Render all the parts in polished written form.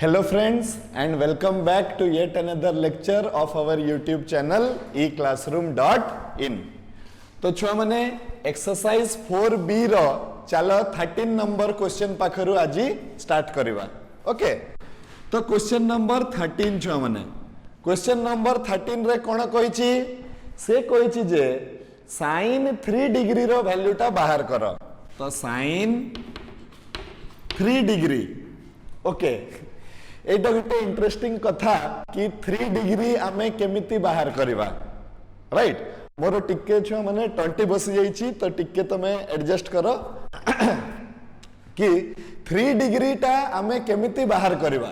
Hello friends and welcome back to yet another lecture of our YouTube channel eclassroom.in। तो छुआ माने exercise 4B रो चलो 13 number question पाखरु आज start करिवा। Okay तो question number 13 छुआ माने क्वेश्चन नंबर 13 रे कोन कहिछि से कहिछि जे sin 3 डिग्री रो वैल्यूटा बाहर करो। तो sin 3 डिग्री ओके एटा गोटे इंटरेस्टिंग कथा कि 3 डिग्री आमे केमिति बाहर करवा राइट। मोर टिके छुआ माने 20 बसी जाइछि तो टिके तमे एडजस्ट करो कि 3 डिग्री टा आमे केमिति बाहर करवा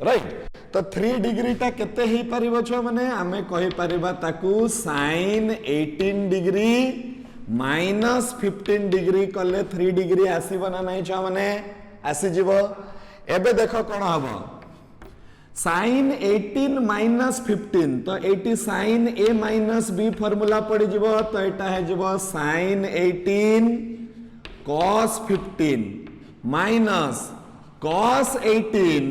राइट। तो 3 डिग्री टा केते ही परिबो छुआ माने आमे कहि परिबा ताकू sin 18 डिग्री माइनस 15 डिग्री कले 3 डिग्री आसीबो ना नै छुआ माने आसी जिवो। एबे देखो कोन हबो sin 18 माइनस 15 तो एटी sin a minus b formula पड़ी जिवो। तो एटा है जिवो sin 18 cos 15 minus cos 18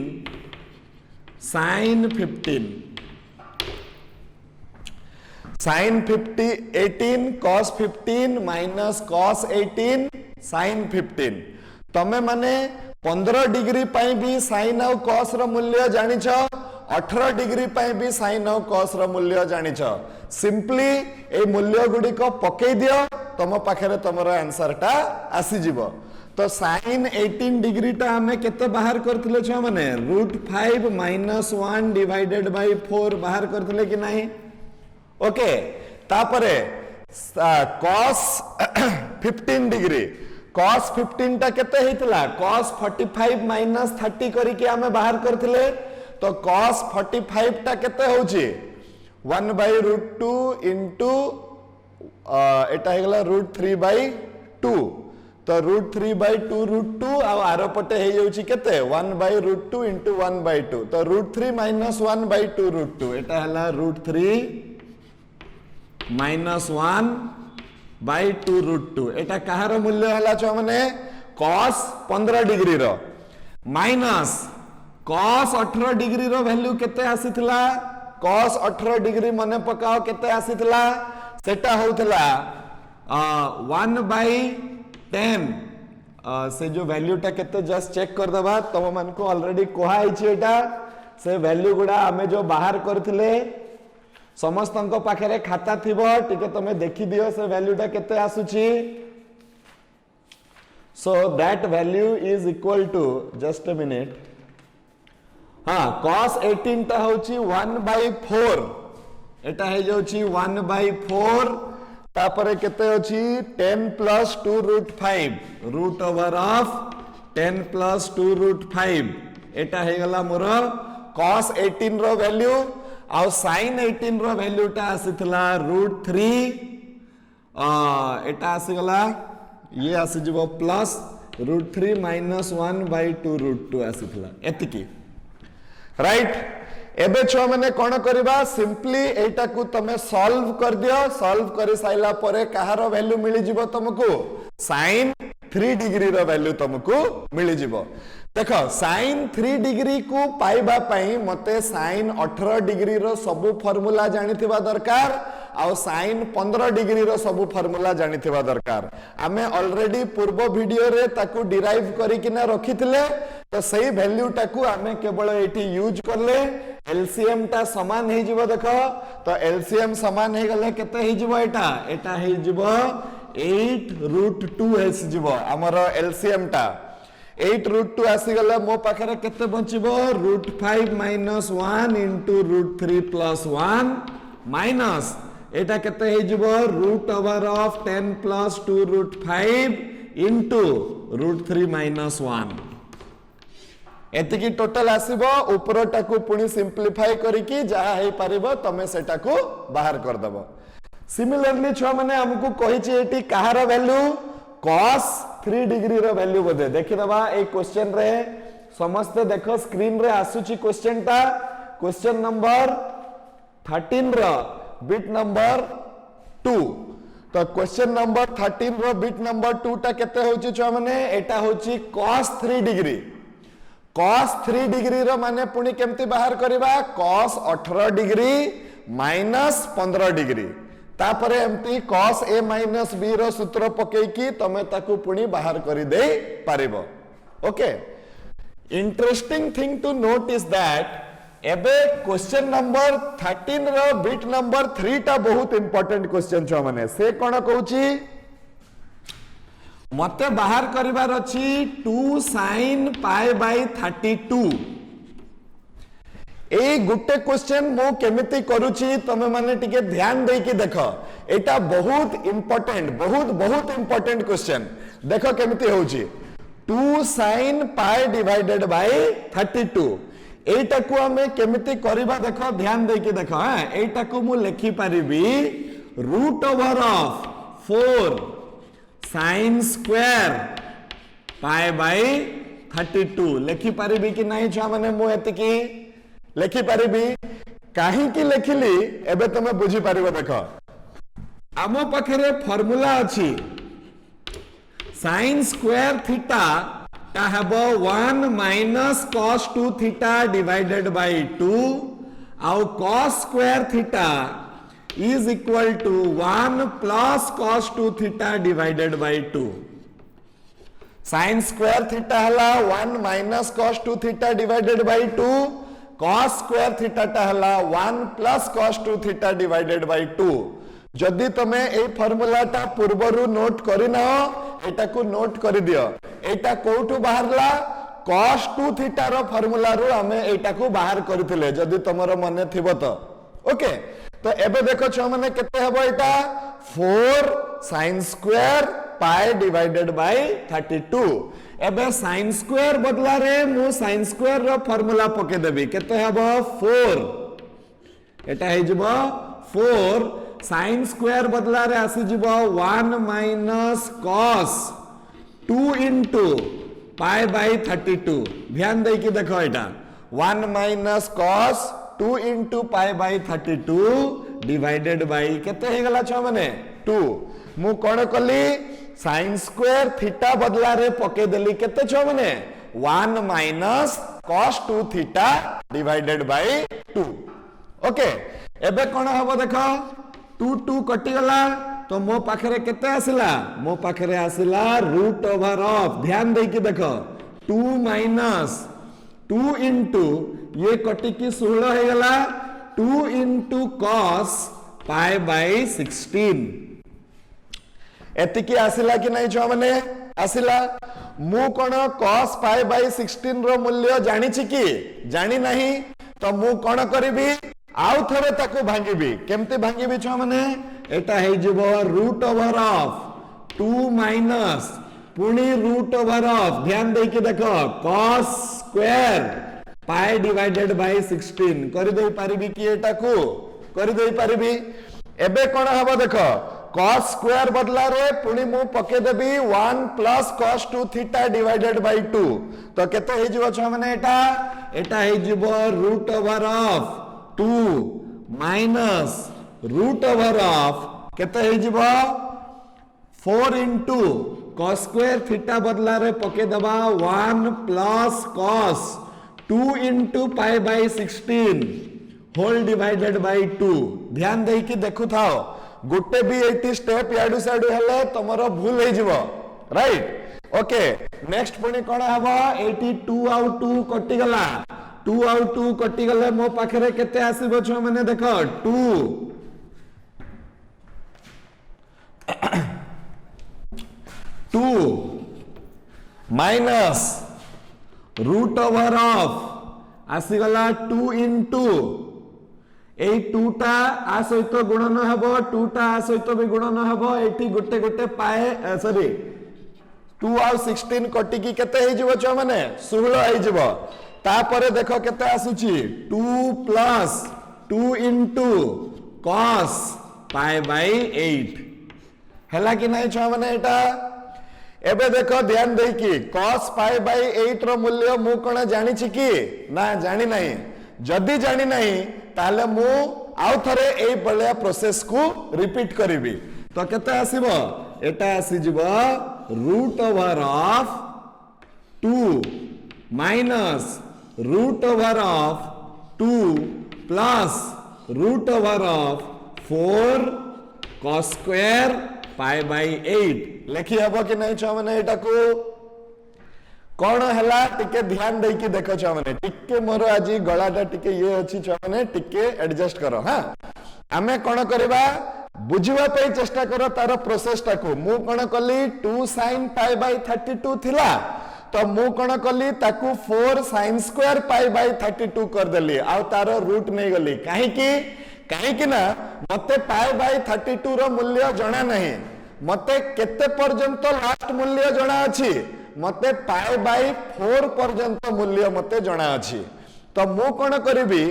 sin 15 sin 18 cos 15 minus cos 18 sin 15। तमे माने 15 डिग्री पाई भी साइन आउ कॉस रो मूल्य जानिछ 18 डिग्री पाई भी साइन आउ कॉस रो मूल्य जानिछ। सिंपली ए मूल्य गुडी को पकई दियो तम पाखरे तमरो आंसर टा आसी जिवो। तो sin 18 डिग्री टा हमें केते बाहर करथिले छ माने √5 - 1 डिवाइडेड बाय 4 बाहर करथिले कि नाही। ओके तापरे cos 15 डिग्री cos 15 टा केते हेतिला cos 45 - 30 करी के हमें बाहर करथिले। तो cos 45 टा केते होची 1/√2 इनटू एटा हेगला √3/2। तो √3/2 √2 आ आरो पटे हे जाउची केते 1/√2 इनटू 1/2। तो √3 - 1/2 √2 एटा हला √3 - 1/2 √2 एटा कहार मूल्य हला छ माने cos 15 degree rho minus cos 18 degree रो वैल्यू केते आसीथिला cos 18 डिग्री मने पकाओ केते आसीथिला सेटा होउथिला 1/10। से जो वैल्यू टा केते जस्ट चेक कर दबा तम मन को ऑलरेडी कोहा आइछि। एटा से वैल्यू गुडा हमें जो बाहर करथिले समस्त पाखे खाता थिबो टिके तमे देखि दियो से वैल्यू टा केते आसुची। So that value is equal to just a minute हाँ cos 18 टा होची 1/4 एटा हे जाउची 1/4 तापरे केते होची 10 + 2 √5 रूट ओवर ऑफ 10 + 2 √5 एटा हे गला मोर cos 18 रो वैल्यू। आउ sin 18 रो वैल्यू टा आसीथला √3 एटा आसी गला ये आसी जबो प्लस √3 - 1/2 √2 आसीथला एतिकी राइट। एबे छो माने कोन करबा सिंपली एटा को तमे सॉल्व कर दियो। सॉल्व करि साइला परे कहार वैल्यू मिली जिवो तुमको sin 3 डिग्री रो वैल्यू तुमको मिली जिवो। देखो sin 3 डिग्री को पाइबा पई मते sin 18 डिग्री रो सब फार्मूला जानिथिबा दरकार आउ sin 15 डिग्री रो सब फार्मूला जानिथिबा दरकार। आमे ऑलरेडी पूर्व वीडियो रे ताकू डिराइव करी किना रखिथिले। तो सही वैल्यू टाकू आमे केवल एठी यूज करले एलसीएम टा समान हे जिवो। देखो तो एलसीएम समान हे गले केते हे जिवो एटा हे जिवो 8√2 हे जिवो हमर एलसीएम टा 8√2 आसी गले मो पाखरे केते बचिबो √5 - 1 इनटू √3 + 1 माइनस एटा केते हे जिवो √10 + 2 √5 इनटू √3 - 1 एतिकी टोटल आसीबो। ऊपरटा को पुनी सिंपलीफाई करिकी जहा हे परिबो तमे सेटा को बाहर कर दबो। सिमिलरली छुआ माने हमकु कहिछि एटी कहार वैल्यू cos 3 डिग्री रो वैल्यू बदे देखि दबा ए क्वेश्चन रे समस्त देखो स्क्रीन रे आसुची क्वेश्चन टा क्वेश्चन नंबर 13 रो बिट नंबर 2। तो क्वेश्चन नंबर 13 रो बिट नंबर 2 टा केते होची छुआ माने एटा होची cos 3 डिग्री cos 3 डिग्री रो माने पुणी केमती बाहर करबा cos 18 डिग्री माइनस 15 डिग्री तापरे एमती cos a माइनस b रो सूत्र पकई की तमे ताकू पुणी बाहर करि दे पारिबो okay interesting thing to note is that एबे क्वेश्चन नंबर 13 रो बिट नंबर 3 टा बहुत इंपोर्टेंट क्वेश्चन छ माने से कोन कहूची मते बाहर करिवार अछि 2 sin pi by 32 A Gute question मो केमिति करूची तमे माने टिके ध्यान देई कि देखो एटा बहुत इंपोर्टेंट क्वेश्चन देखो केमिति होउची 2 sin pi divided by 32 एटा को हमें केमिति करिबा देखो ध्यान देई कि देखो हां एटा को मु लिखि परिबी root over of 4 sin square pi by 32 लिखि परिबी कि नहीं छ माने मु एतिकी लिखि परिबी काहे कि लिखिली एबे तमे बुझी परिबो देखो आमो पाखरे फार्मूला अछि sin स्क्वायर थीटा ता हबो 1 minus cos 2 theta divided by 2 आउ cos square theta is equal to 1 plus cos 2 theta divided by 2 sin square theta हला 1 minus cos 2 theta divided by 2 cos square theta ता हला 1 plus cos 2 theta divided by 2 जदि तमे ए formula ता पूर्वरु note करिना एटा को note करि दियो एटा कोठु बाहरला cos 2 थीटा रो फार्मूला रु हमें एटा को बाहर करथिले जदि तमरो मने थिबो तो ओके तो एबे देखो छ माने केते हबो एटा 4 sin square pi divided by 32 एबे sin स्क्वायर बदला रे मु sin स्क्वायर रो फार्मूला पके देबी केते हबो 4 एटा हे जबो 4 sin स्क्वायर बदला रे आसी जबो 1 minus cos 2 into pi by 32 ध्यान दे कि देखो एटा 1 minus cos 2 into pi by 32 divided by केते हे गला छ माने 2 मु कोन कली sin स्क्वायर थीटा बदला रे पके देली केते छ माने 1 minus cos 2 theta divided by 2 okay एबे कोन हबो देखो 2 2 कटि गला तो मो पाखरे केते आसिला मो पाखरे आसिला रूट ओवर ऑफ ध्यान दे कि देखो 2 minus 2 into ये कटि की 16 हे गला 2 into cos pi by 16 एतिकी आसिला कि नहीं छ माने आसिला मु कोन cos pi by 16 रो मूल्य जानि छि कि जानि नहीं तो मु कोन करबी आउ थरे ताको भांगीबी केमते भांगीबी छ माने एटा हे जबो रूट ओवर ऑफ 2 माइनस पुनी रूट ओवर ऑफ ध्यान दे कि देखो cos square pi divided by 16 करि दे पारिबी कि एटा को करि दे पारिबी एबे कोन हबो देखो cos स्क्वायर बदला रे पुनी मु पके देबी 1 plus cos 2 theta divided by 2 तो केते हे जबो छ माने एटा हे जबो root over of 2 minus root over of केते हे जबो 4 into cos स्क्वायर थीटा बदला रे पके दबा 1 plus cos 2 into pi by 16 whole divided by 2 ध्यान देई कि देखु थाओ गुटे भी 80 स्टेप याडू साडू हेले तमरो भूल हे जिवो राइट ओके नेक्स्ट पुनी कोन हबो 82 आउ 2 कटि गला 2 आउ 2 कटि गले मो पाखरे केते आसीबो छ माने देखो 2 2 माइनस रूट ओवर ऑफ आसी गला 2 into ए 2 टा आ सहित गुणन हबो 2 टा आ सहित भी गुणन हबो एठी गुटे गुटे पाए सॉरी 2 आउ 16 कटि की केते हे जिवो छ माने 16 हे जिवो तापरे देखो केते आसुची 2 plus 2 into cos pi by 8 हला कि नहीं छ माने एटा एबे देखो ध्यान दे कि cos pi by 8 रो मूल्य मु कोन जानि छि कि ना जानि नहीं जदी जानि नहीं ताले मु आउ थरे एई बलिया प्रोसेस को रिपीट करिवि तो केते आसीबो एटा आसी जिवो root over of 2 minus root over of 2 plus root over of 4 cos square pi by 8 लिखी हबो कि नहीं छुआ माने एटा को कौन हैला टिके ध्यान दे कि देखो छुआ माने टिके मोर आज गलाटा टिके ये अछि छुआ माने टिके एडजस्ट करो हां आमे कोन करबा बुझिबा पे चेष्टा करो तार प्रोसेस टा को मु कोन कली 2 sin पाई बाई 32 थिला तो मु कोन कली ताकू 4 sin स्क्वायर पाई बाई 32 कर देली आ तार रूट नहीं गली काहे कि ना मते पाई बाई 32 रो मूल्य जणा नहीं मते केते पर्यंत लास्ट मूल्य जणा अछि मते पाई बाई 4 पर्यंत मूल्य मते जणा अछि तो मु कोन करबी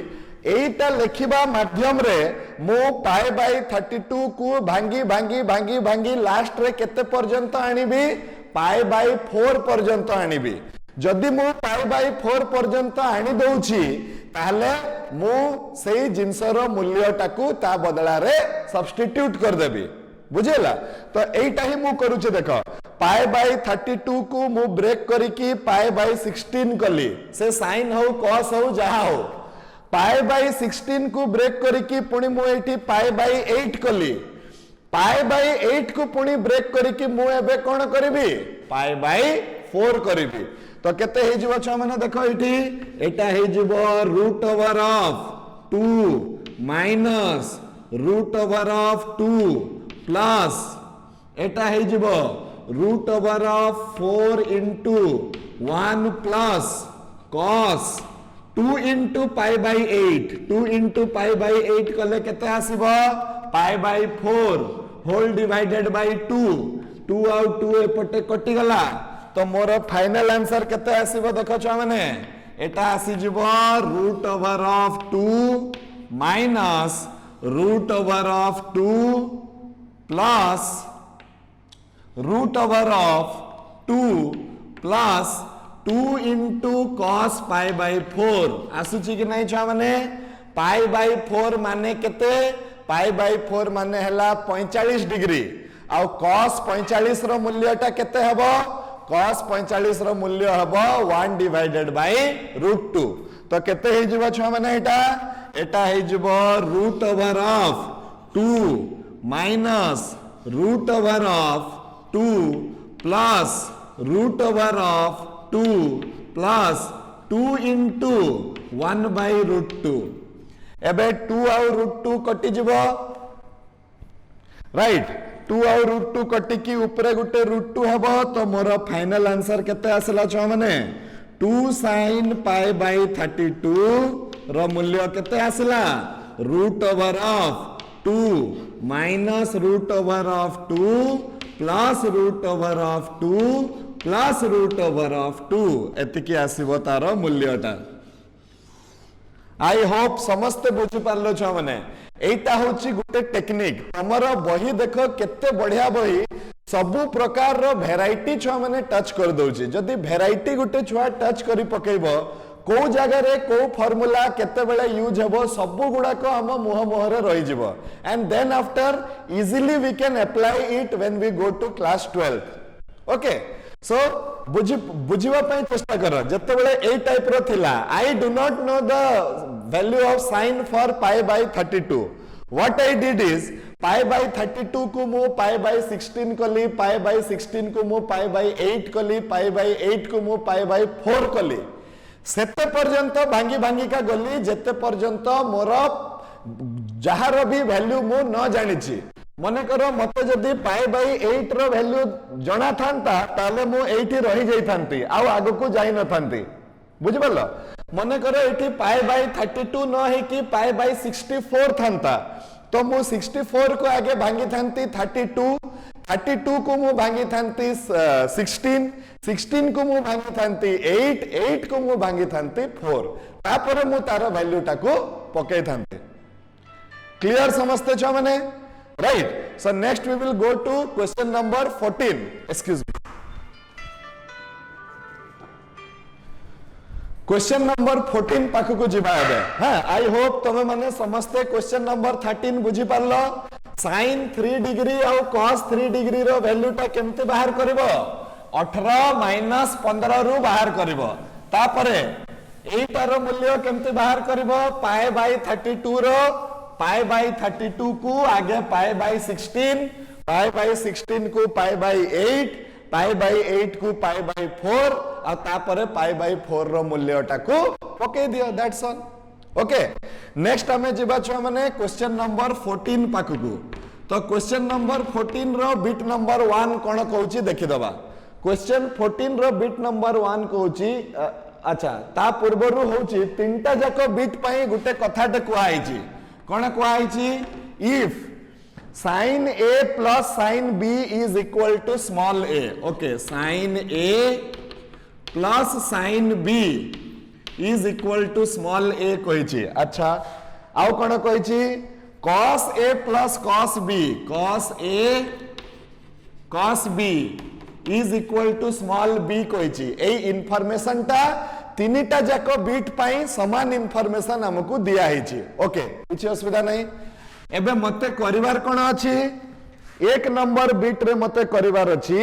एटा लिखिबा माध्यम रे मु पाई बाई 32 को भांगी भांगी भांगी भांगी लास्ट रे केते पर्यंत आनिबी पाई बाई 4 पर्यंत आनिबी जदि मु पाई बाई 4 पर्यंत आनी दउछि ताहले मु सेही जिंसर मूल्य टाकू ता बदला रे सब्स्टिट्यूट कर देबी बुझेला तो एटा ही मु करूचे देखो पाई बाई 32 को मु ब्रेक करिकी पाई बाई 16 कली से साइन हो कॉस हो जहा हो पाई बाई 16 को ब्रेक करिकी पुणी मु एठी पाई बाई 8 कली पाई बाई 8 को पुणी ब्रेक करिकी मु एबे कोन करबी पाई बाई 4 करबी तो केते हे जीवो छ माने देखो एठी एटा हे जीवो root over of 2 minus root over of 2 plus एटा हे जीवो root over of 4 into 1 plus cos 2 into pi by 8 2 into pi by 8 कले केते आसीबो pi by 4 whole divided by 2 2 आउ 2 एपटे कटि गला तो मोर फाइनल आंसर केते आसीबो देखो छ माने एटा आसी जिवो root over of 2 minus root over of 2 plus root over of 2 plus 2 into cos pi by 4 आसुची कि नहीं छुआ माने पाई बाई 4 माने केते पाई बाई 4 माने हला 45 डिग्री आ cos 45 रो मूल्यटा केते हबो cos 45 रो मूल्य हबो 1 डिवाइडेड बाई रूट 2 तो केते हे जिवो छुआ माने एटा हे जिवो root over of 2 minus root over of 2 plus root over of 2 plus 2 into 1 by root 2 एबे 2 आउ रूट 2 कटि जिवो राइट 2 आउ रूट 2 कटि की ऊपर गुटे रूट 2 हबो तो मोर फाइनल आंसर केते आसला छ माने 2 sin पाई बाई 32 रो मूल्य केते आसला root over of 2 minus root over of 2 plus root over of 2 plus root over of 2 एतिकी आसीबो तारो मूल्यटा आई होप समस्त बुझी पारलो छ माने एटा होची गुटे टेक्निक हमर बही देखो केते बढ़िया बही सबु प्रकार रो वेराइटी छ माने टच कर दोची जदी वेराइटी गुटे छुआ टच करी पकेइबो को जगह रे को फार्मूला केते बेले यूज हेबो सबु गुडा को हम मुह मुहरे रहि जिवो and then after easily we can apply it when we go to class 12 okay so बुझिबा पई चेष्टा करो जते बेले ए टाइप रो थिला I do not know the value of sine for pi by 32 what I did is pi by 32 को मु पाई बाय 16 कली पाई बाय 16 को मु पाई बाय 8 कली पाई बाय 8 को मु पाई बाय 4 कली सेते पर्यंत भांगी भांगी का गली जेते पर्यंत मोर जहार भी वैल्यू मु न जानि छी मने करो मते जदी पाई बाई 8 रो वैल्यू जणा थांता ताले मु एठी रही जाई थांती आ आगो को जाई न थांती बुझि परलो मने करो एठी पाई बाई 32 न है कि पाई बाई 64 थांता तो मु 64 को आगे भांगी थांती 32 को मु भांगी थांती 16 को मु भांगी थांती 8 को मु भांगी थांती 4 तापर मु तारो वैल्यू टाको पके थांती क्लियर समझते छ माने right so next we will go to question number 14 excuse me question number 14 पाखु को जिबा हेबे हां आई होप तमे माने समस्ते question number 13 बुझी पारलो sin 3 डिग्री और cos 3 डिग्री रो वैल्यू टा केमते बाहर करबो 18 - 15 रु बाहर करबो तापरे एटार मूल्य केमते बाहर करिवो पाई बाय 32 रो पाई बाय 32 को आगे पाई बाय 16 पाई बाय 16 को पाई बाय 8 पाई बाय 8 को पाई बाय 4 आ तापरे पाई बाय 4 रो मूल्यटा को पके दियो दैट्स ऑल ओके नेक्स्ट हमें जिबा छ माने क्वेश्चन नंबर 14 पाकु तो क्वेश्चन नंबर 14 रो बिट नंबर 1 कोन कहूची देखि दबा क्वेश्चन 14 रो बिट नंबर 1 कहूची अच्छा ता पूर्वरु होची तीनटा जाको बिट पई गुटे कथाटे कुआइची कोन कुआइची if sin a plus sin b is equal to small a okay sin a plus sin b is equal to small a कहिची अच्छा आउ कोन कहिची cos a plus cos b is equal to small b कहिची ए information ता तीनटा जाको bit पई समान information हमकु दिया हिची ओके किछि असुविधा नहीं एबे मते करिवार कोन अछि एक नंबर बिट रे मते करिवार अछि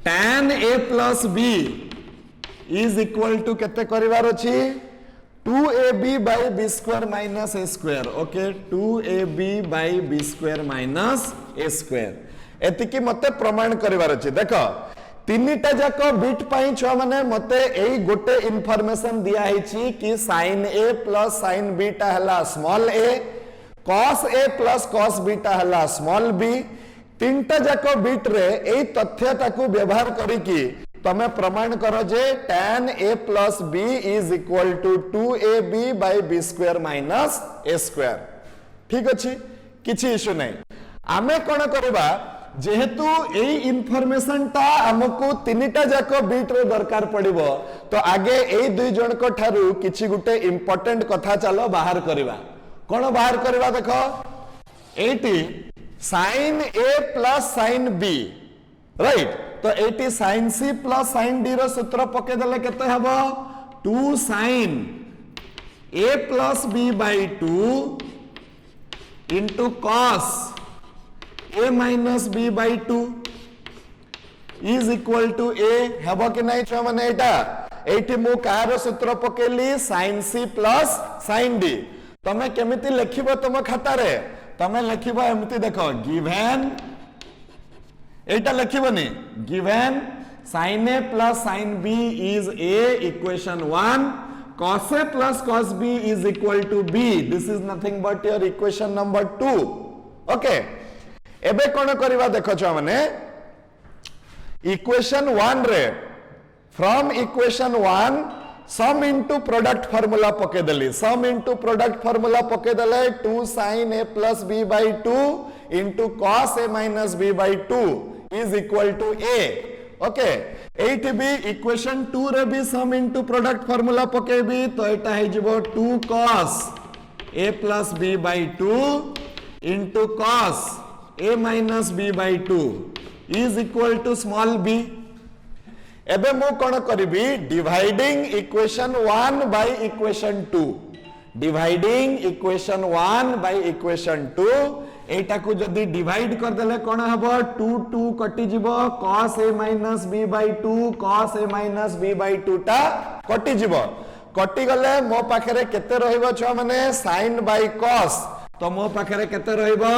tan a plus b is equal to केते करिवार अछि 2ab by b square minus a square okay 2ab by b square minus a square एतिकी मते प्रमाण करिवार अछि देखो तीनटा जाको बिट पई छ माने मते एई गोटे इंफॉर्मेशन दिया हिची कि sin a plus sin b टा हला small a cos a plus cos b टा हला स्मॉल b तीनटा जाको बिट रे एई तथ्यता को व्यवहार करी कि तमे प्रमाण करो जे tan a plus b is equal to 2ab by b square minus a square ठीक अछि किछि इशू नै आमे कोन करबा जेहेतु एई इंफॉर्मेशन ता हमको तीनटा जाको बिट रे दरकार पड़िबो तो आगे एई दुई जण को थारु किछि गुटे इंपोर्टेंट कथा चलो बाहर करबा कोन बाहर करबा देखो एटी sin a plus sin b right तो एटी sin c plus sin d रो सूत्र पके दले केते हबो 2 sin a plus b by 2 into cos a minus b by 2 is equal to a हेबो कि नहीं छ माने एटा एठी मु कार सूत्र पकेली sin c plus sin d तमे केमिति लिखिबो तम खाता रे तमे लिखिबो एमिति देखो given Etah लिखिबोनी given sin a plus sin b is a equation 1 cos a plus cos b is equal to b this is nothing but your equation number 2 okay एबे कोन करबा देखो छ माने इक्वेशन 1 रे from equation 1 sum into product formula पके देली sum into product formula पके देले 2 sin a plus b by 2 into cos a minus b by 2 is equal to a okay एठी भी इक्वेशन 2 रे भी सम इनटू प्रोडक्ट फार्मूला पके भी तो एटा हे जिवो 2 cos a plus b by 2 into cos a minus b by 2 is equal to small b एबे मु कोन करबी dividing equation 1 by equation 2 dividing equation 1 by equation 2 एटा को जदी डिवाइड कर देले कोन हबो 2 2 कटि जिवो cos a minus b by 2 cos a minus b by 2 टा कटि जिवो कटि गले मो पाखरे केते रहइबो छ माने sin by cos तो मो पाखरे केते रहइबो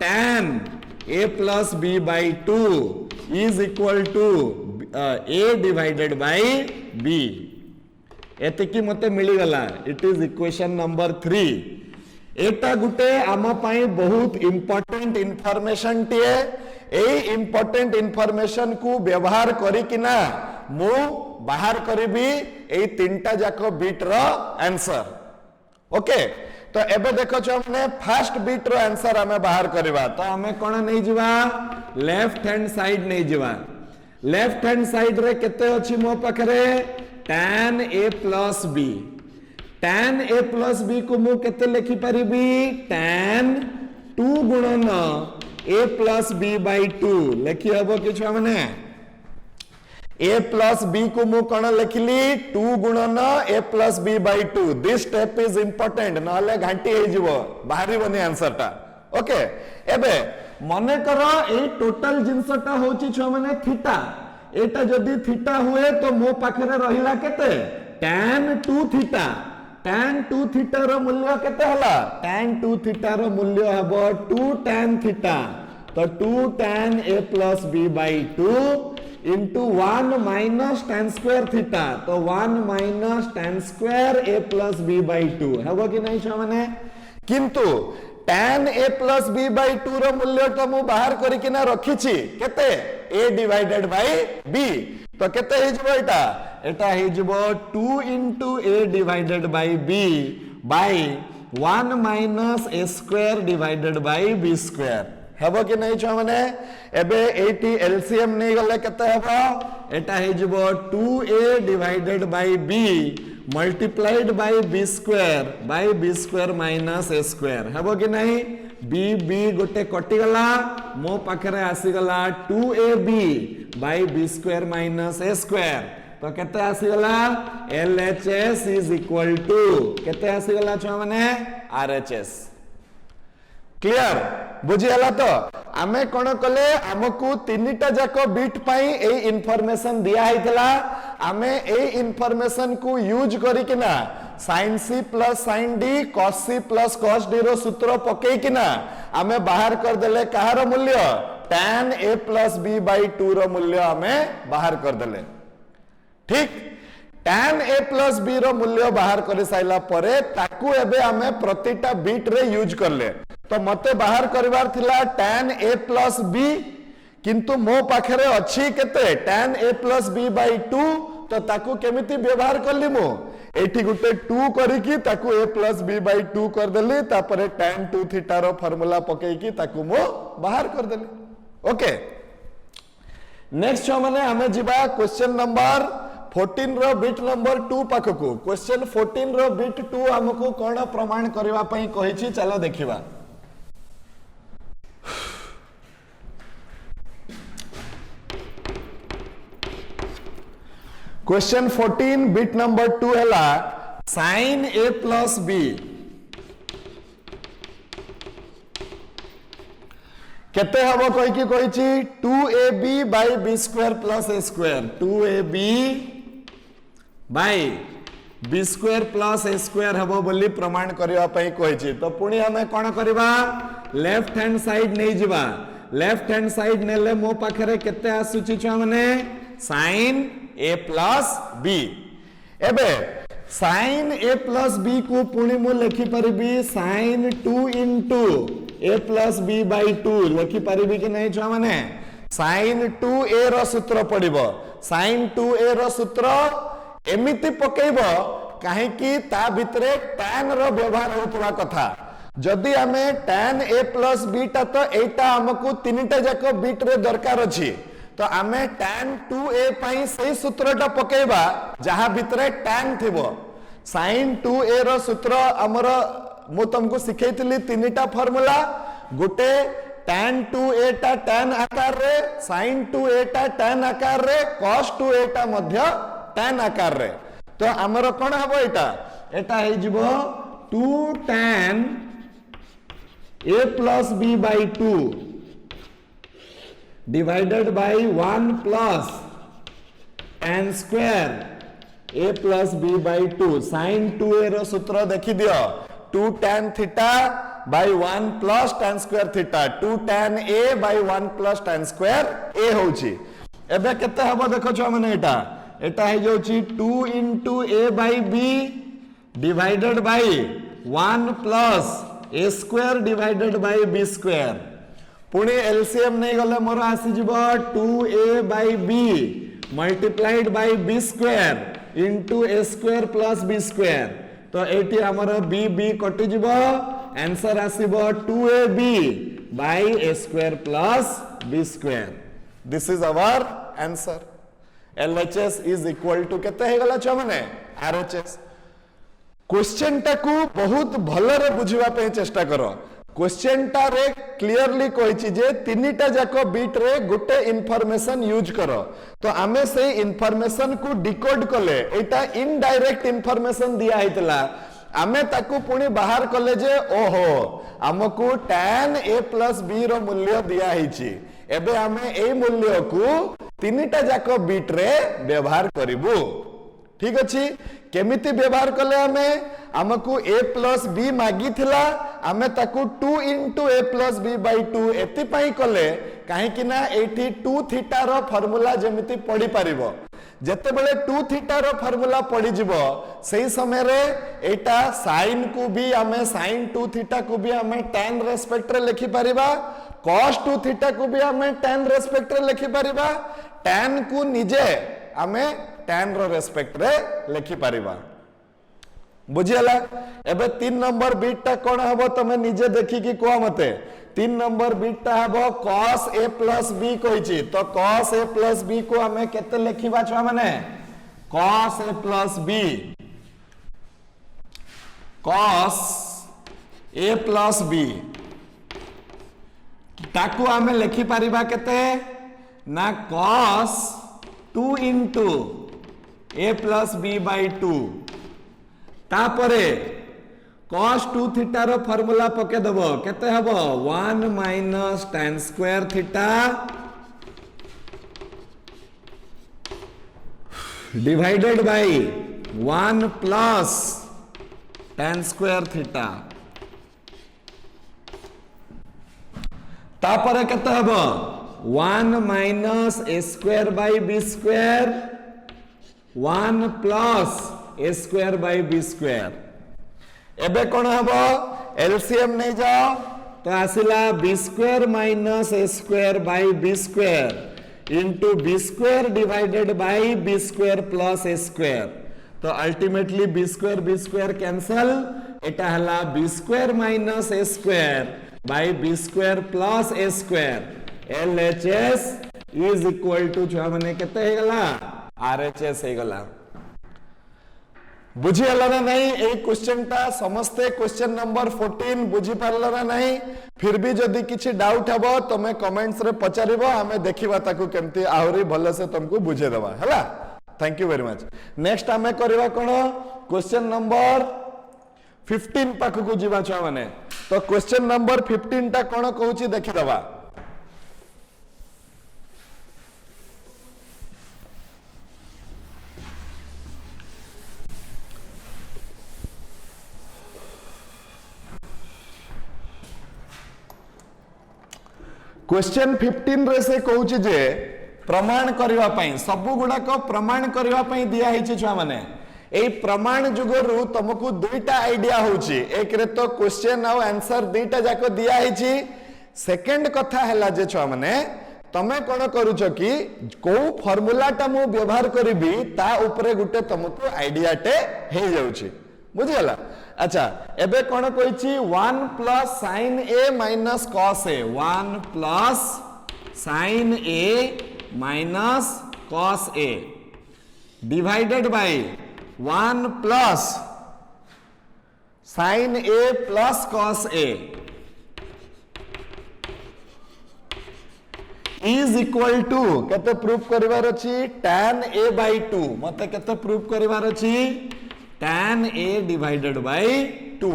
tan a plus b by 2 is equal to a divided by b एतिकी मते मिली गला इट इज इक्वेशन नंबर 3 एटा गुटे आमा पाई बहुत इंपोर्टेंट इंफॉर्मेशन टिए ए इंपोर्टेंट इंफॉर्मेशन को व्यवहार करी किना मु बाहर करबी ए तीनटा जाको बिट रो आंसर ओके तो एबे देखो छ हमने फर्स्ट बिट रो आंसर हमें बाहर करबा तो हमें कोन नै जिवा लेफ्ट हैंड साइड नै जिवा लेफ्ट हैंड साइड रे केते अछि मो पखरे tan a plus b tan a plus b को मु केते लिखि परिबी tan 2 गुणन a plus b by 2 लिखि हबो कि छ माने a plus b को मु कोन लिखली 2 गुणन a plus b by 2 this step is important नले घंटी हे जिवो बाहरी बनी आंसर टा ओके एबे मने करो ए टोटल जिंसटा होची छ माने थीटा एटा जदि थीटा हुए तो मो पाखरे रहिला केते tan 2 थीटा। tan 2 थीटा रो मूल्य केते हला tan 2 थीटा रो मूल्य हबो 2 tan थीटा। तो 2 tan a plus b by 2 into 1 minus tan square theta. तो 1 minus tan square a plus b by 2 हबो कि नहीं छो माने। किंतु tan a plus b by 2 रो मूल्य तो मु बाहर करी किना रखी छी केते a divided by b। तो केते हे जबो एटा हे जबो 2 into a divided by b by 1 minus a square divided by b square हेबो कि नहीं छो माने। एबे एटी एलसीएम नहीं गले केते हेबो एटा हे जबो 2a divided by b multiplied by b square minus a square हेबो कि नहीं। b गोटे कटि गला मो पाखरे आसी गला 2ab by b square minus a square। तो केते आसी गला LHS is equal to केते आसी गला छो माने RHS। क्लियर बुझियाला। तो आमे कोन कले हमकू तीनटा जाको बिट पाई ए इनफॉरमेशन दिया हैतला। आमे ए इनफॉरमेशन को यूज करी किना sin c plus sin d cos c plus cos d रो सूत्र पकई किना आमे बाहर कर देले कहार मूल्य tan a plus b by 2 रो मूल्य आमे बाहर कर देले। ठीक tan a plus b रो मूल्य बाहर कर साइला परे ताकू एबे आमे प्रतिटा बिट रे यूज करले। तो मते बाहर करिवार थिला tan a plus b किंतु मो पाखरे अछि केते tan a plus b by 2। तो ताकू केमिति व्यवहार करली मो एठी गुटे 2 करी की ताकू a plus b by 2 कर देली तापरे tan 2 थीटा रो फार्मूला पकई की ताकू मो बाहर कर देली। ओके नेक्स्ट छो माने हमें जिबा क्वेश्चन नंबर 14 रो बिट नंबर 2 पाखकू। क्वेश्चन 14 रो बिट 2 हमकू कोन प्रमाण करबा पई कहि छी चलो देखिबा। क्वेश्चन 14 बिट नंबर 2 हैला sin a plus b केते हबो कहि की कहि छी 2ab by b square plus a square 2ab by b square plus a square हबो बोली प्रमाण करबा पई कहि छी। तो पुणी हमें कोन करबा लेफ्ट हैंड साइड नै जिबा। लेफ्ट हैंड साइड नेले मो पाखरे केते आसुची छ माने sin a plus b। एबे sin a plus b को पुणी मु लिखि परिबी sin 2 into a plus b by 2 लिखि परिबी कि नहीं छ माने sin 2a रो सूत्र पडिबो। sin 2a रो सूत्र एमिति पकेइबो काहे कि ता भितरे tan रो व्यवहार होतबा कथा। जदि हमें tan a plus b ता तो एटा हमकू तीनटा जाको बिट रे दरकार अछि। तो आमे tan 2a पाई सही सूत्रटा पकेइबा जहा भितरे tan थिबो। sin 2a रो सूत्र हमर मु तुमको सिखैतली तीनटा फार्मूला गुटे tan 2a टा tan आकार रे sin 2a टा tan आकार रे cos 2a टा मध्य tan आकार रे। तो हमर कोन हबो एटा हे जिवो 2 tan a plus b by 2 divided by 1 plus tan square a plus b by 2 sin 2a रो सूत्र देखि दियो 2 tan theta by 1 plus tan square theta 2 tan a by 1 plus tan square a होची। एबे केते हबो देखो छ माने एटा हे जोची 2 into a by b divided by 1 plus a square divided by b square पुणी एलसीएम नहीं गले मोर आसी जिवो 2a by b multiplied by b square into a square plus b square। तो एटी हमर b कटि जिवो आंसर आसीबो 2ab by a square plus b square। This is our answer. LHS is equal to केते हे गला छ माने RHS। क्वेश्चन टाकू बहुत भलरे बुझिबा पे चेष्टा करो। क्वेश्चन टारे क्लियरली कहिछि जे तीनटा जाको बिट रे गुटे इनफॉरमेशन यूज करो। तो आमे से इनफॉरमेशन को डिकोड कले एटा इनडायरेक्ट इनफॉरमेशन दिया हैतला आमे ताकू पुणी बाहर कले जे ओहो हमकू tan a plus b रो मूल्य दिया हैछि। एबे आमे ए मूल्य को तीनटा जाक बिट रे व्यवहार करिवु ठीक अच्छी केमिति व्यवहार कले आमको a प्लस बी मागी थिला आमे ताकू 2 into a plus b by 2 एतिपाई कले कहीं ना एठी 2 थीटा रो फॉर्मूला जेमिति पढ़ी पारिबो जेते बेले 2 थीटा रो फॉर्मूला पढ़ी जिवो सही समय रे एटा sin को भी आमे sin 2 थीटा को भी आमे tan रेस्पेक्ट रे लिखि पारिबा cos 2 थीटा को भी आमे tan रेस्पेक्ट रे लिखि पारिबा tan को निजे आमे tan रो रेस्पेक्ट रे लिखि पारिबा बुझियला एबे 3 नंबर बिट ता कोन हबो तमे निजे देखि कि को मते 3 नंबर बिट ता हबो cos a plus b कहिछि तो cos a plus b को हमें केते लिखिबा छ माने cos a plus b cos a plus b ताकू हमें लिखि पारिबा केते ना cos 2 into a plus b by 2 तापरे cos 2 थीटा रो फार्मूला पके दबो केते हबो 1 minus tan square theta divided by 1 plus tan square theta तापरे केते हबो 1 minus a square by b square 1 plus a square by b square एबे कोन हबो एलसीएम नहीं जाओ तो आसिला b square minus a square by b square into b square divided by b square plus a square तो ultimately b square cancel एटा हला b square minus a square by b square plus a square LHS is equal to जो माने केते हे गला RHS हे गला बुझी हला ना नहीं ए क्वेश्चन ता समस्ते क्वेश्चन नंबर 14 बुझी पारला ना नहीं फिर भी जदी किछि डाउट हबो तमे कमेंट्स रे पचारिबो हमें देखिबा ताकू केमती आहुरी भलो से तुमको बुझे देबा हला thank you very much next हमें करबा कोन क्वेश्चन नंबर 15 पाखु को जीवा छ माने तो क्वेश्चन नंबर 15 ता कोन कहूची देखि दबा क्वेश्चन 15 रे से कहूची जे प्रमाण करबा पई सब गुडा को प्रमाण करबा पई दिया हिची छुआ माने ए प्रमाण जुगरु तुमको दुईटा आईडिया होची एक रे तो क्वेश्चन और आंसर दुईटा जाको दिया हिची सेकंड कथा हला जे छुआ माने तमे कोन करूछ कि को फार्मूला ता मु व्यवहार करबी ता ऊपर गुटे तुमको आईडिया टे हे जाउची बुझियला अच्छा एबे कोन कहिची 1 plus sin a minus cos a 1 plus sin a minus cos a divided by 1 plus sin a plus cos a is equal to केते प्रूफ करिवार अछि tan a by 2 मते केते प्रूफ करिवार अछि tan a divided by 2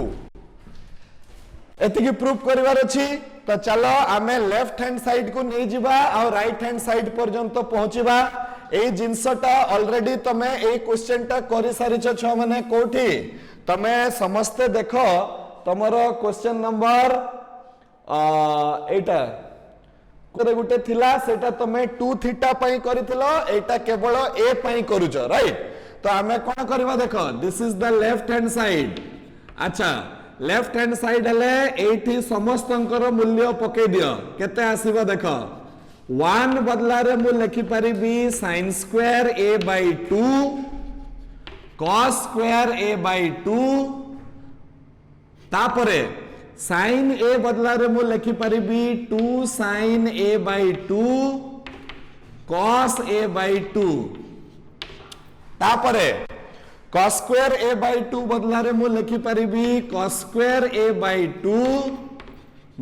एतिकी proof करिवार अछि तो चलो आमे left hand side को नहीं जिबा और राइट हैंड साइड पर्यंत पहुंचीबा ए जिंसटा ऑलरेडी तमे ए क्वेश्चन टा करि सारिछ छ माने कोठी तमे समस्ते देखो तमरो क्वेश्चन नंबर एटा कोरे गुटे थिला सेटा तमे 2 थीटा पई करिथिलो एटा केवल a पई करूछ राइट तो आमे कोन करबा देखो this is the left hand side अच्छा लेफ्ट हैंड साइड हले एठी समस्तंकर मूल्य पके दियो केते आसीबो देखो 1 बदला रे मु लिखि परिबी sin square a by 2 cos square a by 2 तापरे sin a बदला रे मु लिखि परिबी 2 sin a by 2 cos a by 2 तापरे cos स्क्वायर a by 2 बदला रे मु लिखि परिबी cos square a by 2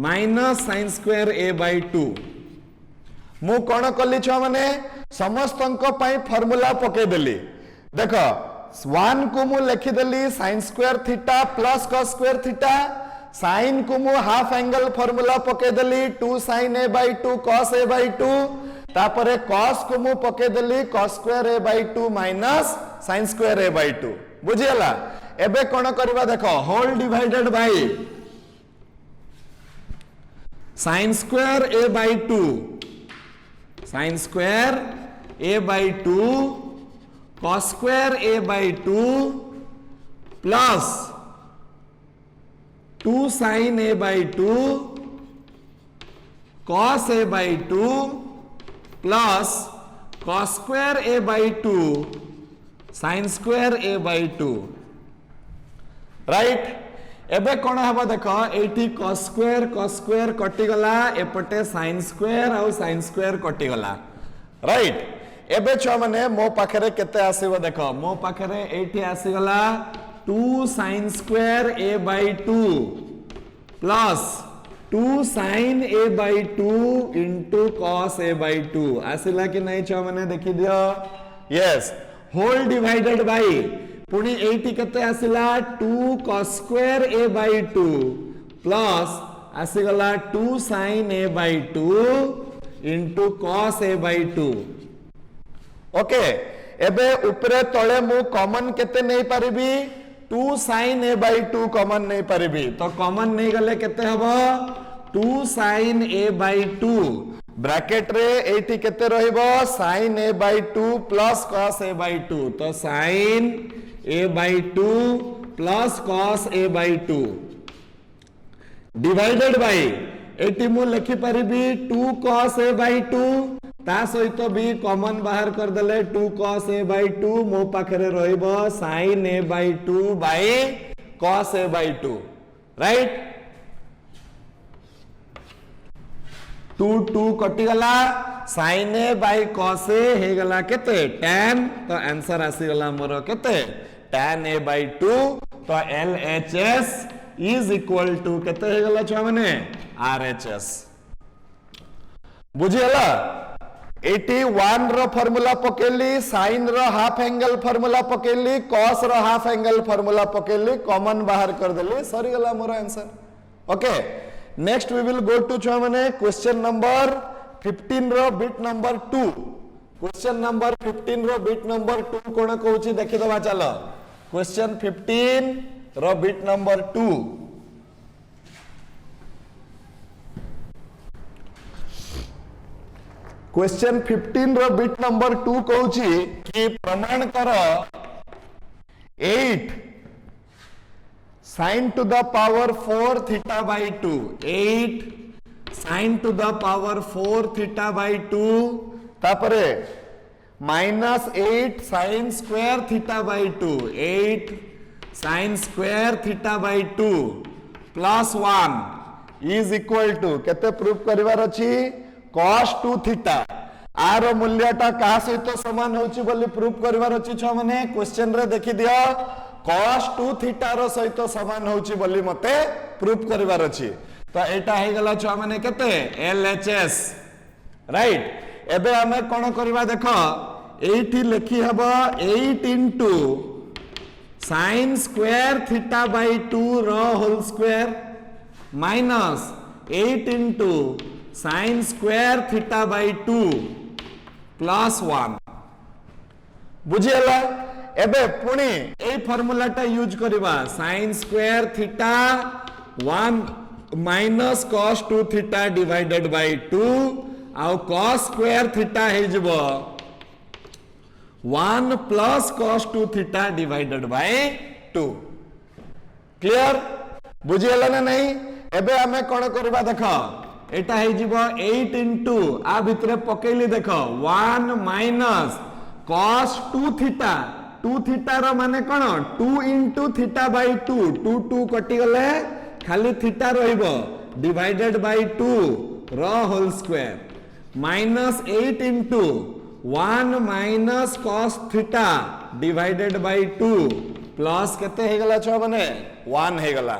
minus sin square a by 2 मु कोन कली छ माने समस्तंक पई फार्मूला पके देली देखो 1 को मु लिखि देली sin square theta plus cos square theta sin को मु हाफ एंगल फार्मूला पके देली 2 sin a by 2 cos a by 2 तापरे cos को मु पके देली cos square a by 2 minus sin square a by 2 बुझियला एबे कोन करबा देखो whole divided by sin square a by 2 sin square a by 2 cos square a by 2 plus 2 sin a by 2 cos a by 2 plus cos square a by 2 sin square a by 2 right एबे कोन हबो देखो एठी cos square कटि गला एपटे sin square और sin square कटि गला राइट एबे छ माने मो पाखरे केते आसीबो देखो मो पाखरे एठी आसी गला 2 sin square a by 2 plus 2 sin a by 2 into cos a by 2 आसिला कि नहीं छ माने देखि दियो यस होल डिवाइडेड बाय पुनी एटी केते आसिला 2 cos square a by 2 plus आसिगला 2 sin a by 2 into cos a by 2 okay एबे ऊपरे तळे मु कॉमन केते नै परिबी 2 sin a by 2 कॉमन नै परिबी तो कॉमन नै गले केते हबो 2 sin a by 2 ब्रैकेट रे एटी केते रहइबो sin a by 2 plus cos a by 2 तो sin a by 2 plus cos a by 2 divided by eighty मु लिखि परिबी 2 cos a by 2 ता सहित भी कॉमन बाहर कर देले 2 cos a by 2 मो पाखरे रहइबो sin a by 2 by cos a by 2 right 2 कटि गला sin a by cos a हे गला केते tan तो आंसर आसी गला मोर केते tan a by 2 तो LHS इज इक्वल टू केते हे गला छ माने RHS बुझियला 81 रो फार्मूला पकेली sin रो हाफ एंगल फार्मूला पकेली cos रो हाफ एंगल फार्मूला पकेली कॉमन बाहर कर देली सरी गला मोर answer okay next we will go to छ माने क्वेश्चन नंबर 15 रो बिट नंबर 2 क्वेश्चन नंबर 15 रो बिट नंबर 2 कोन कहूची देखि दबा चलो क्वेश्चन 15 रो बिट नंबर 2 क्वेश्चन 15 रो बिट नंबर 2 कहूची कि प्रमाण करो 8 sin to the power 4 theta by 2 8 sin to the power 4 theta by 2 तापरे minus 8 sin square theta by 2 8 sin square theta by 2 plus 1 is equal to केते proof करिवार अछि cos 2 theta are मूल्यटा का सहित समान होची बोली प्रूफ करिवार अछि छ माने क्वेश्चन रे देखि दियो cos 2 थीटा रो सहित समान होची बोली मते प्रूफ करिवार अछि तो एटा हे गला छ माने केते LHS राइट एबे हमें कोन करबा देखो एठी लिखि हबो 8 into sin square theta by 2 रो whole square minus 8 into sin square theta by 2 plus 1 बुझियला एबे पुनी ए फार्मूलाटा यूज करबा sin square theta 1 minus cos 2 theta divided by 2 आउ cos square theta हे जबो 1 plus cos 2 theta divided by 2 clear बुझियला ना नहीं एबे हमें कोन करबा देखो एटा हे जीवो 8 into आ भितरे पकेली देखो 1 minus cos 2 theta रो माने कोन 2 into theta by 2 2 कटि गले खाली थीटा रहिबो डिवाइडेड by 2 रो whole square minus 8 into 1 minus cos theta divided by 2 plus केते हे गला छ माने 1 हे गला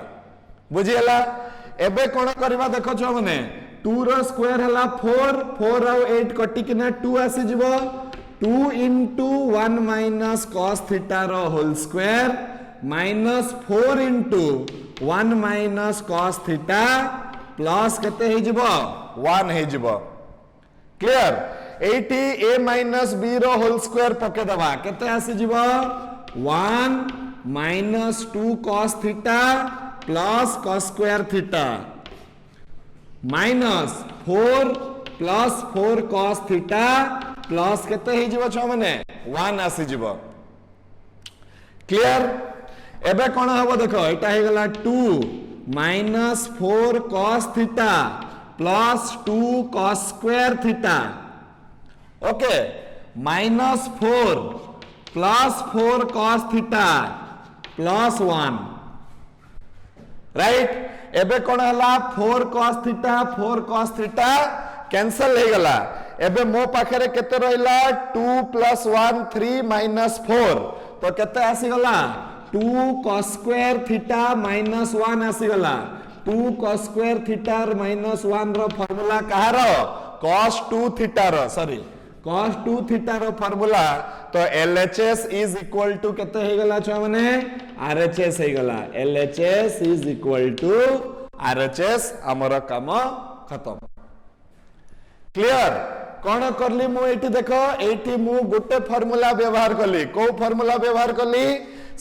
बुझियला एबे कोन करबा देखो छ माने 2 रो स्क्वायर हला 4 4 और 8 कटि किना 2 आसी जिवो 2 into 1 minus cos theta रो whole square minus 4 into 1 minus cos theta plus केते हे जिवो 1 हे जिवो क्लियर एटी ए माइनस बी रो होल स्क्वायर पके दबा केते आसी जीवो 1 minus 2 cos theta plus cos square theta minus 4 plus 4 cos theta plus केते ही जीवो छ माने 1 आसी जीवो क्लियर एबे कोन हबो देखो एटा हे गला 2 minus 4 cos theta plus 2 cos square theta okay minus 4 plus 4 cos theta plus 1 right एबे कोन हला 4 cos थीटा कैंसल हे गला एबे मो पाखरे केते रहिला 2 प्लस 1 3 माइनस 4 तो केते आसी गला 2 cos स्क्वायर थीटा माइनस 1 आसी गला 2 cos स्क्वायर थीटा माइनस 1 रो फार्मूला कहार cos 2 थीटा रो सॉरी cos 2 थीटा रो फार्मूला तो LHS इज इक्वल टू केते हे गला छ माने RHS हे गला LHS is equal to RHS हमर काम खत्म क्लियर कौन करली मु एठी देखो एठी मु गोटे फार्मूला व्यवहार कली को फार्मूला व्यवहार कली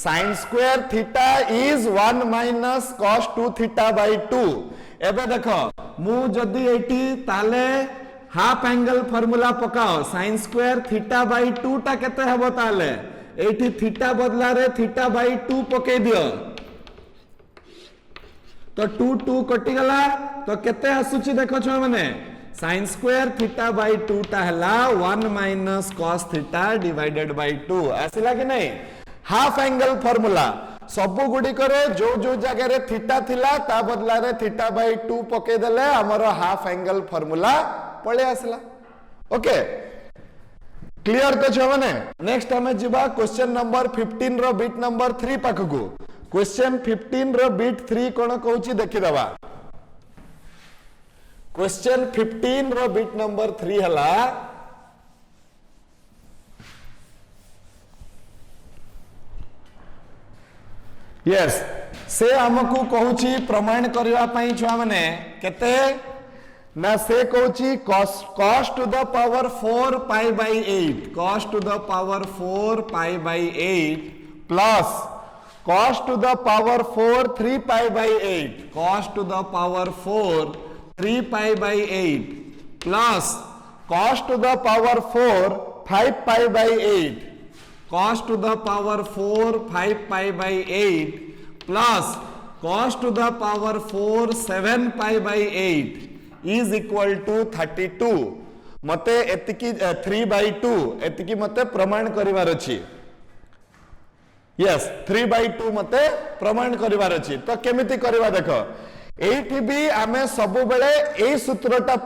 sin square theta is 1 minus cos 2 theta by 2 एबे देखो मु जदी एठी ताले हाफ एंगल फार्मूला पकाओ sin स्क्वायर थीटा बाय 2 टा केते हबो ताले एठी थीटा बदला रे थीटा बाय 2 पके दियो तो 2 2 कटि गला तो केते आसुची देखो छ माने sin स्क्वायर थीटा बाय 2 टा हला 1 minus cos theta divided by 2 आसिला कि नहीं हाफ एंगल फार्मूला सब गुडी करे जो जो जगह रे थीटा थिला ता बदला रे थीटा बाय 2 पके देले हमर हाफ एंगल फार्मूला पळे आसला ओके क्लियर तो छ माने नेक्स्ट हमें जिबा क्वेश्चन नंबर 15 रो बिट नंबर 3 पाखकू क्वेश्चन 15 रो बिट 3 कोन कहूची देखि दबा क्वेश्चन 15 रो बिट नंबर 3 हला यस से हमकू कहूची प्रमाण करबा पई छुआ माने केते ना से कहूची cos to the power 4 pi by 8 cos to the power 4 pi by 8 plus cos to the power 4 3 pi by 8 cos to the power 4 3 pi by 8 plus cos to the power 4 5 pi by 8 cos to the power 4 5 pi by 8 plus cos to the power 4 7 pi by 8 is equal to 32 मते एतिकी 3 bye 2 एतिकी मते प्रमाण करिवार अछि yes 3 bye 2 मते प्रमाण करिवार अछि तो केमिति करबा देखो एठी भी आमे सब बेले ए सूत्रटा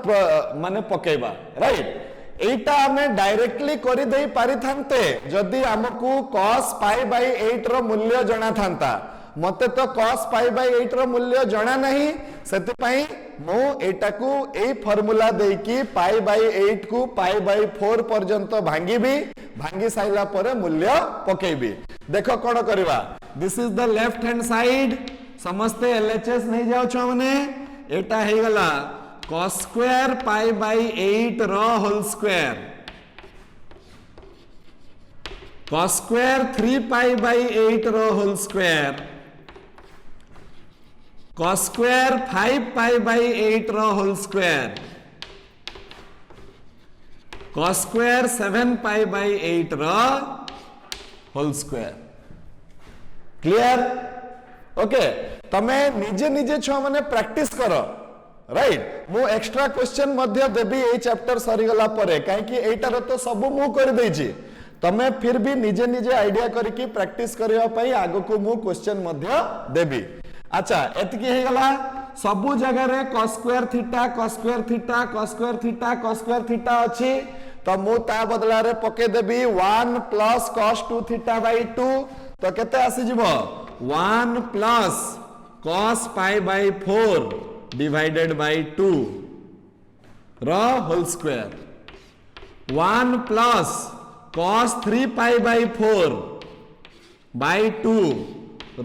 माने पकेबा राइट एटा आमे डायरेक्टली करि देई पारि थांते जदी हमकू cos पाई बाय 8 रो मूल्य जणा थांता मते तो cos पाई बाय 8 रो मूल्य जणा नहीं सेति पई मो एटाकू ए फार्मूला देई की पाई बाय 8 को पाई बाय 4 पर्यंत भांगी साइला परे मूल्य पकेबी देखो कोन करबा this is the left hand side समस्ते LHS नहीं जाओ छ माने एटा हे गला cos स्क्वायर पाई बाय 8 रो whole square cos square 3 pi by 8 रो whole square cos square 5 pi by 8 रो whole square cos square 7 pi by 8 रो होल स्क्वायर क्लियर ओके तमे निजे निजे छ माने प्रैक्टिस करो राइट मु एक्स्ट्रा क्वेश्चन मध्य देबी ए चैप्टर सरी गला परे काहे कि एटार तो सब मु कर देछि तमे फिर भी निजे निजे आइडिया करके प्रैक्टिस करिया पई आगो को मु क्वेश्चन मध्य देबी अच्छा एतकी हे गला सबु जगह रे cos square theta cos square theta cos square theta cos square theta अछि तो मु ता बदला रे पके देबी 1 प्लस cos 2 थीटा बाय 2 तो केते आसी जिवो 1 plus cos pi by 4 divided by 2 रो whole square 1 plus cos 3 pi by 4 by 2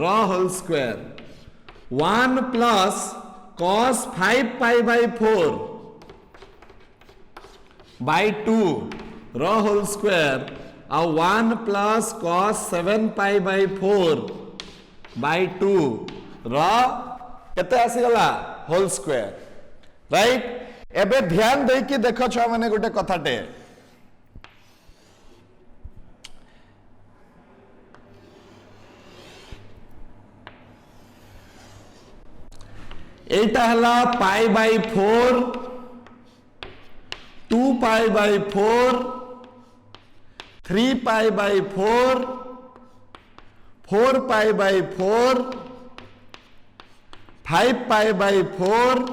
रो whole square 1 plus cos 5 pi by 4 by 2 रो होल स्क्वायर आ 1 plus cos 7 pi by 4 by 2 रो केते आसी गला होल स्क्वायर राइट। एबे ध्यान दे कि देखो छुआ माने गोटे कथाटे एटा हला पाई by 4 2 pi by 4 3 pi by 4 4 pi by 4 5 pi by 4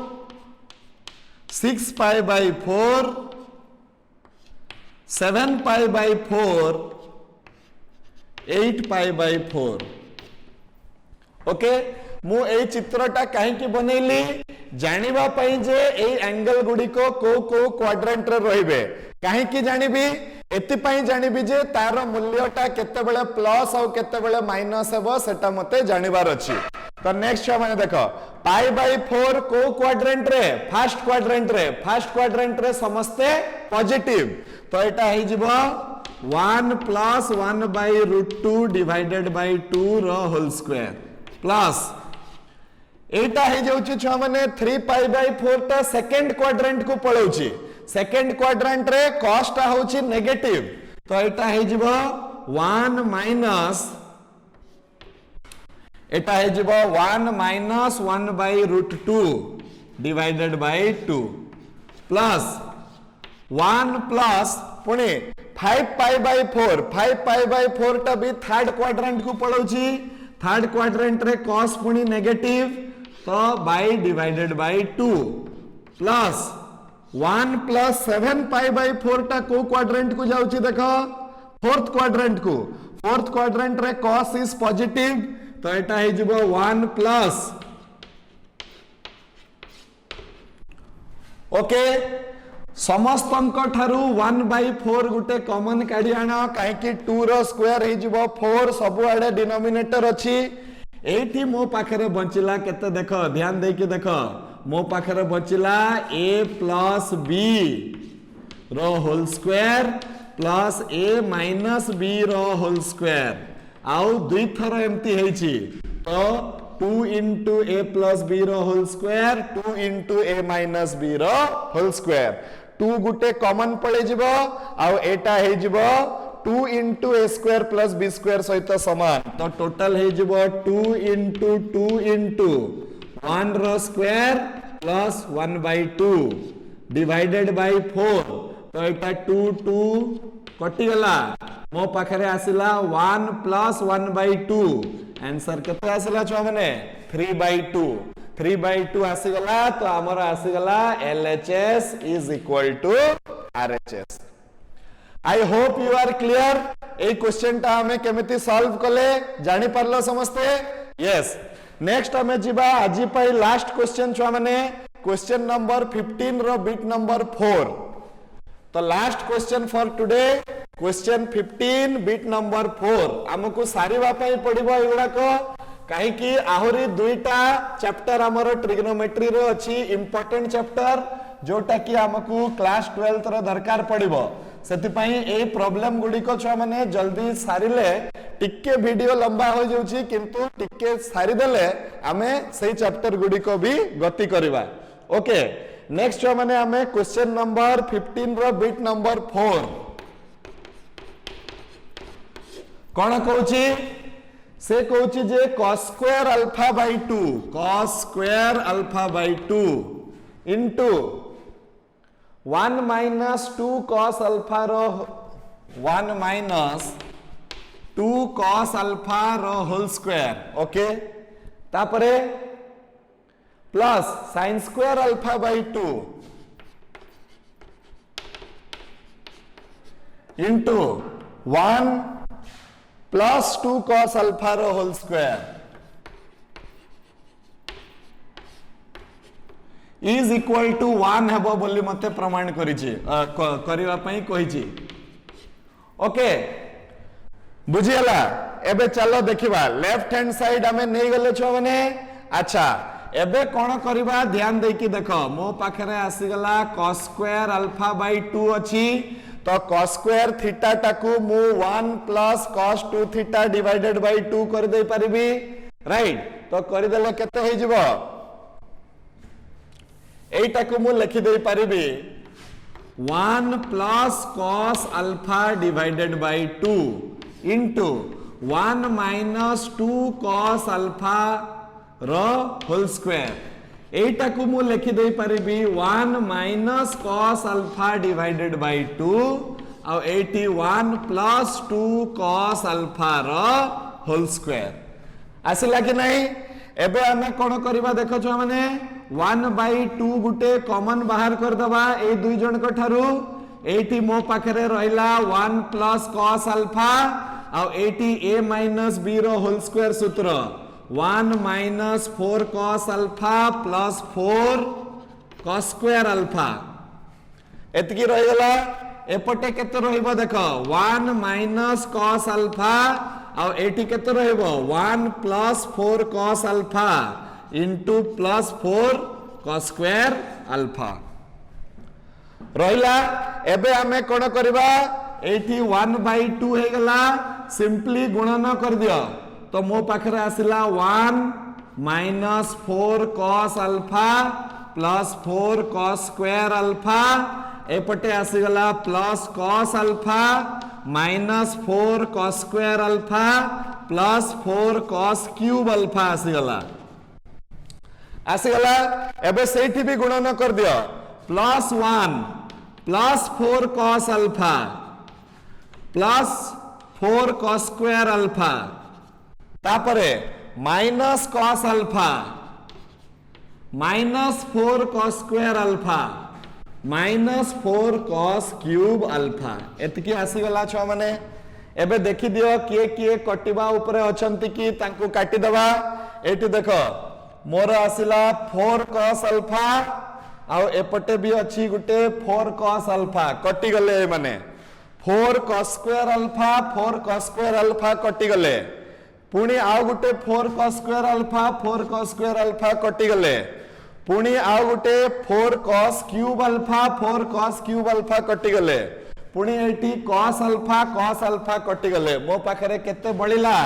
6 pi by 4 7 pi by 4 8 pi by 4 okay. मु ए चित्रटा कहीं बनैली जानिबा पई जे ए एंगल गुडी को क्वाड्रेंट रे रहिबे कहीं जानिबी एति पई जानिबी जे तार मूल्यटा केते बेले प्लस और केते बेले माइनस हेबो सेटा मते जानिबार अछि। तो नेक्स्ट माने देखो पाई बाय 4 को क्वाड्रेंट रे फर्स्ट क्वाड्रेंट रे समस्ते पॉजिटिव तो एटा हे जिवो 1 प्लस 1 बाय √2 डिवाइडेड बाय 2 रो होल स्क्वायर प्लस एटा हे जाउची छुआ माने 3 पाई बाय 4 ता सेकंड क्वाड्रेंट को पळौची सेकंड क्वाड्रेंट रे cos ता होची नेगेटिव तो एटा हे जिवो 1 माइनस एटा हे जिवो 1 minus 1 by √2 divided by 2 plus 1 plus पुनी 5 पाई बाय 4 ता भी थर्ड क्वाड्रेंट को पळौची थर्ड क्वाड्रेंट रे cos पुनी नेगेटिव तो by divided by 2 plus 1 plus 7 pi by 4 टा को क्वाड्रेंट को जाउची देखो फोर्थ क्वाड्रेंट रे cos इज पॉजिटिव तो एटा हे जिवो 1 प्लस ओके समस्तंक ठारू 1 बाय 4 गुटे कॉमन काढी आना काहे कि 2 रो स्क्वायर हे जिवो 4 सब आडे डिनोमिनेटर अछि एठी मो पाखरे बंचिला केते देखो ध्यान दे के देखो मो पाखरे बंचिला a प्लस b रो whole square plus a minus b रो होल स्क्वायर आउ दुई थर एम्ति हेछि तो 2 into a plus b रो whole square 2 into a minus b रो होल स्क्वायर 2 गुटे कॉमन पळे जिवो आउ एटा हे जिवो 2 into a square plus b square सहित समान तो टोटल हे जिवो 2 into 1 रो square plus 1 by 2 divided by 4 तो एटा 2 कटि गला मो पाखरे आसिला 1 plus 1 by 2 आंसर केते आसिला छुआ माने 3 by 2 आसी गला तो हमर आसी गला LHS is equal to RHS। I hope you are clear ए क्वेश्चन टा हमें केमिति सॉल्व कले जानि परलो समस्ते यस। नेक्स्ट हमें जिबा आजि पई लास्ट क्वेश्चन छुआ माने क्वेश्चन नंबर 15 रो बिट नंबर 4 तो last question for today question 15 bit number 4 हमकु सारीबा पई पडिबो एगुडा को काहे कि आहुरी दुईटा चैप्टर हमरो ट्रिग्नोमेट्री रो अछि इंपोर्टेंट चैप्टर जोटा कि हमकु क्लास 12 रो दरकार पडिबो सेति पई ए प्रॉब्लम गुडी को छुआ माने जल्दी सारिले टिके वीडियो लंबा हो जाउची किंतु टिके सारी देले हमें सही चैप्टर गुडी को भी गति करबा ओके। नेक्स्ट छुआ माने हमें क्वेश्चन नंबर 15 रो बिट नंबर 4 कोन कहूची से कहूची जे cos square alpha by 2 into 1 minus 2 cos alpha row 1 minus 2 cos alpha रो होल स्क्वायर ओके तापरे plus sin square alpha by 2 into 1 plus 2 cos alpha रो whole square is equal to 1 हेबो बोली मते प्रमाण करिछि करिवा पई कहिछि okay बुझियला। एबे चलो देखिबा लेफ्ट हैंड साइड हमें नहीं गले छो माने अच्छा एबे कौन करबा ध्यान दे कि देखो मो पाखरे आसी गला cos स्क्वायर अल्फा बाय 2 अछि तो cos स्क्वायर थीटा टाकू मु 1 plus cos 2 theta divided by 2 कर दे परिबी राइट तो कर देले केते होई जिवो एटा को मु लिखि दे परिबी 1 plus cos alpha divided by 2 into 1 minus 2 cos alpha रो होल स्क्वायर एटा को मु लिखि दे परिबी 1 minus cos alpha divided by 2 और 81 प्लस 2 cos अल्फा रो होल स्क्वायर आसिला कि नहीं एबे हमें कोन करबा देखो छ माने 1/2 गुटे कॉमन बाहर कर दबा ए दुई जन को ठारू एटी मो पाखरे रहिला 1 प्लस cos अल्फा और एटी a माइनस b रो होल स्क्वायर सूत्र 1 minus 4 cos alpha plus 4 cos square alpha एतकी रहि गला एपटे केते रहइबो देखो 1 माइनस cos अल्फा और एटी केते रहइबो 1 plus 4 cos alpha into plus 4 cos square alpha रहिला एबे हमें कोन करबा एटी 1/2 हे गला सिंपली गुणन कर दियो तो मो पाखरे आसिला 1 minus 4 cos alpha plus 4 cos square alpha एपटे आसीगला plus cos alpha minus 4 cos square alpha plus 4 cos cube alpha आसीगला एबे सेठी भी गुणन कर दियो plus 1 plus 4 cos alpha plus 4 cos square alpha तापरे minus cos alpha minus 4 cos square alpha minus 4 cos cube alpha एतकी आसी गला छ माने एबे देखि दियो किए कटिबा ऊपर अछंती कि तांको काटी दबा एटी देखो मोर आसिला 4 cos अल्फा आ एपटे भी अछि गुटे 4 cos अल्फा कटि गले माने 4 cos square alpha 4 cos square alpha कटि गले पुणी आउ गुटे 4 cos square alpha 4 cos square alpha कटि गले पुणी आउ गुटे 4 cos cube alpha 4 cos cube alpha कटि गले पुणी एठी cos अल्फा कटि गले मो पाखरे केते बळिला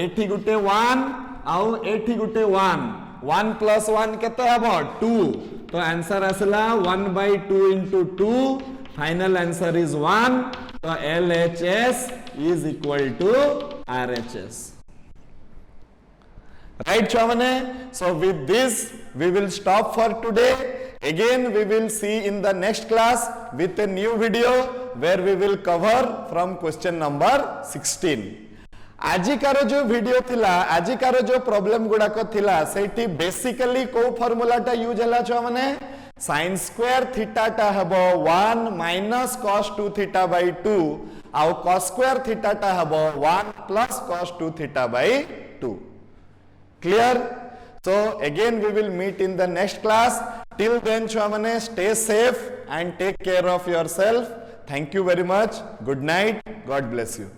एठी गुटे 1 आउ एठी गुटे 1 प्लस 1 केते हबो 2 तो आंसर आसला 1/2 into 2 फाइनल आंसर इज 1 तो LHS is equal to RHS right chavane so with this we will stop for today again we will see in the next class with a new video where we will cover from question number 16 आजिकार जो video थिला आजिकार जो problem गुडा को थिला सेठी basically को formula टा use हला छ माने sin स्क्वायर थीटा टा हबो 1 माइनस cos 2 थीटा बाय 2 आ cos स्क्वायर थीटा टा हबो 1 plus cos 2 theta by 2 clear so again we will meet in the next class till then chhamane stay safe and take care of yourself thank you very much good night god bless you